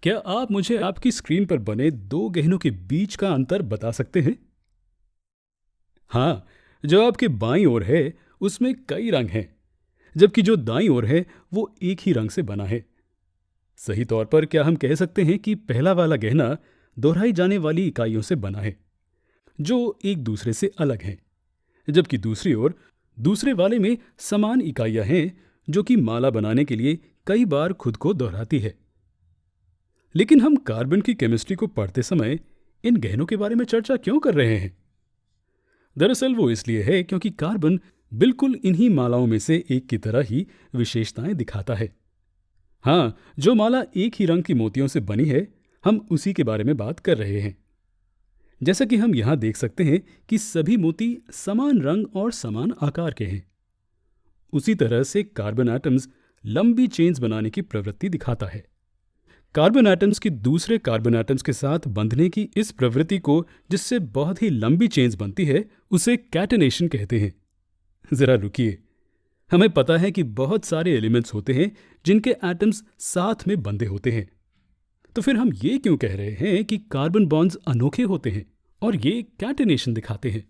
क्या आप मुझे आपकी स्क्रीन पर बने दो गहनों के बीच का अंतर बता सकते हैं? हाँ, जो आपके बाईं ओर है उसमें कई रंग हैं, जबकि जो दाईं ओर है वो एक ही रंग से बना है। सही तौर पर क्या हम कह सकते हैं कि पहला वाला गहना दोहराई जाने वाली इकाइयों से बना है, जो एक दूसरे से अलग हैं, जबकि दूसरी ओर दूसरे वाले में समान इकाइयां हैं, जो कि माला बनाने के लिए कई बार खुद को दोहराती है। लेकिन हम कार्बन की केमिस्ट्री को पढ़ते समय इन गहनों के बारे में चर्चा क्यों कर रहे हैं? दरअसल वो इसलिए है क्योंकि कार्बन बिल्कुल इन्हीं मालाओं में से एक की तरह ही विशेषताएं दिखाता है। हाँ, जो माला एक ही रंग की मोतियों से बनी है, हम उसी के बारे में बात कर रहे हैं। जैसा कि हम यहाँ देख सकते हैं कि सभी मोती समान रंग और समान आकार के हैं। उसी तरह से कार्बन एटम्स लंबी चेन्स बनाने की प्रवृत्ति दिखाता है। कार्बन एटम्स की दूसरे कार्बन एटम्स के साथ बंधने की इस प्रवृत्ति को, जिससे बहुत ही लंबी चेन्स बनती है, उसे कैटेनेशन कहते हैं। जरा रुकिए, हमें पता है कि बहुत सारे एलिमेंट्स होते हैं जिनके एटम्स साथ में बंधे होते हैं, तो फिर हम ये क्यों कह रहे हैं कि कार्बन बॉन्ड्स अनोखे होते हैं और ये कैटेनेशन दिखाते हैं?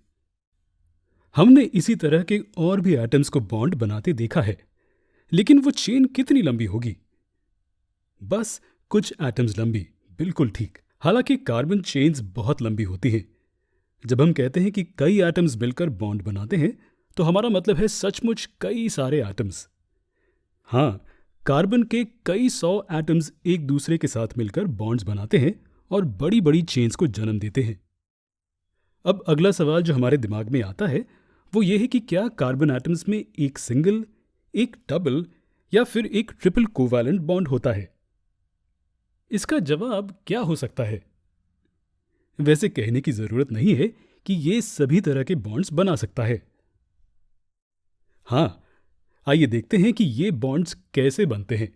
हमने इसी तरह के और भी एटम्स को बॉन्ड बनाते देखा है, लेकिन वो चेन कितनी लंबी होगी? बस कुछ एटम्स लंबी, बिल्कुल ठीक। हालांकि कार्बन चेन्स बहुत लंबी होती हैं। जब हम कहते हैं कि कई एटम्स मिलकर बॉन्ड बनाते हैं, तो हमारा मतलब है सचमुच कई सारे एटम्स। हाँ, कार्बन के कई 100 एटम्स एक दूसरे के साथ मिलकर बॉन्ड्स बनाते हैं और बड़ी बड़ी चेन्स को जन्म देते हैं। अब अगला सवाल जो हमारे दिमाग में आता है वो ये है कि क्या कार्बन एटम्स में एक सिंगल, एक डबल या फिर एक ट्रिपल कोवैलेंट बॉन्ड होता है? इसका जवाब क्या हो सकता है? वैसे कहने की जरूरत नहीं है कि ये सभी तरह के बॉन्ड्स बना सकता है। हाँ, आइए देखते हैं कि ये बॉन्ड्स कैसे बनते हैं।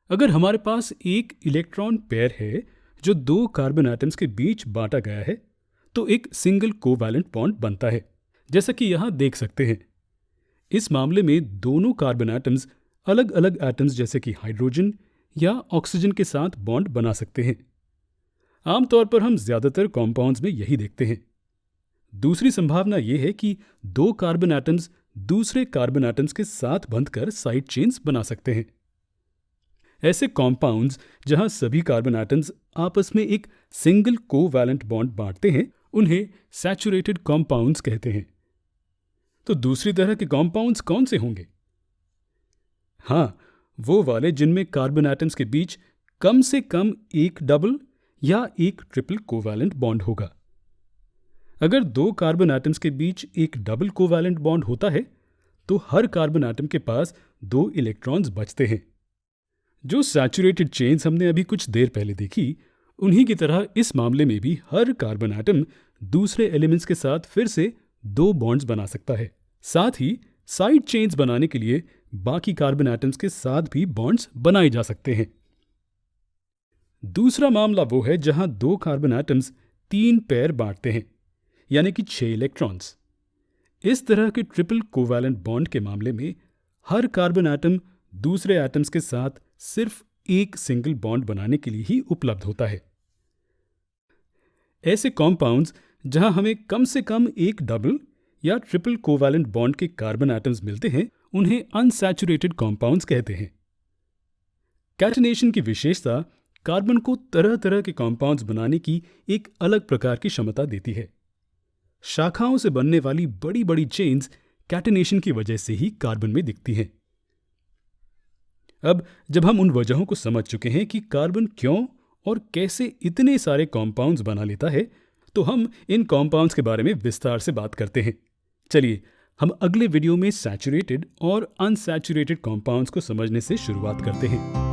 अगर हमारे पास एक इलेक्ट्रॉन पेयर है जो दो कार्बन एटम्स के बीच बांटा गया है, तो एक सिंगल कोवैलेंट बॉन्ड बनता है, जैसा कि यहां देख सकते हैं। इस मामले में दोनों कार्बन एटम्स अलग अलग एटम्स जैसे कि हाइड्रोजन या ऑक्सीजन के साथ बॉन्ड बना सकते हैं। आमतौर पर हम ज्यादातर कॉम्पाउंड्स में यही देखते हैं। दूसरी संभावना यह है कि दो कार्बन एटम्स दूसरे कार्बन एटम्स के साथ बंधकर साइड चेन्स बना सकते हैं। ऐसे कॉम्पाउंड्स जहां सभी कार्बन एटम्स आपस में एक सिंगल कोवैलेंट बॉन्ड बांटते हैं, उन्हें सैचुरेटेड कॉम्पाउंड्स कहते हैं। तो दूसरी तरह के कॉम्पाउंड्स कौन से होंगे? हाँ, वो वाले जिनमें कार्बन एटम्स के बीच कम से कम एक डबल या एक ट्रिपल कोवैलेंट बॉन्ड होगा। अगर दो कार्बन एटम्स के बीच एक डबल कोवैलेंट बॉन्ड होता है, तो हर कार्बन एटम के पास दो इलेक्ट्रॉन्स बचते हैं। जो सैचुरेटेड चेन्स हमने अभी कुछ देर पहले देखी, उन्हीं की तरह इस मामले में भी हर कार्बन एटम दूसरे एलिमेंट्स के साथ फिर से दो बॉन्ड्स बना सकता है। साथ ही साइड चेन्स बनाने के लिए बाकी कार्बन एटम्स के साथ भी बॉन्ड्स बनाए जा सकते हैं। दूसरा मामला वो है जहां दो कार्बन एटम्स 3 पेयर बांटते हैं, यानी कि 6 इलेक्ट्रॉन्स। इस तरह के ट्रिपल कोवैलेंट बॉन्ड के मामले में हर कार्बन एटम दूसरे एटम्स के साथ सिर्फ एक सिंगल बॉन्ड बनाने के लिए ही उपलब्ध होता है। ऐसे कॉम्पाउंड्स जहां हमें कम से कम एक डबल या ट्रिपल कोवैलेंट बॉन्ड के कार्बन एटम्स मिलते हैं, उन्हें अनसैचुरेटेड कॉम्पाउंड्स कहते हैं। कैटेनेशन की विशेषता कार्बन को तरह तरह के कॉम्पाउंड्स बनाने की एक अलग प्रकार की क्षमता देती है। शाखाओं से बनने वाली बड़ी बड़ी चेन्स कैटेनेशन की वजह से ही कार्बन में दिखती हैं। अब जब हम उन वजहों को समझ चुके हैं कि कार्बन क्यों और कैसे इतने सारे कॉम्पाउंड्स बना लेता है, तो हम इन कॉम्पाउंड्स के बारे में विस्तार से बात करते हैं। चलिए हम अगले वीडियो में सैचुरेटेड और अनसैचुरेटेड कॉम्पाउंड्स को समझने से शुरुआत करते हैं।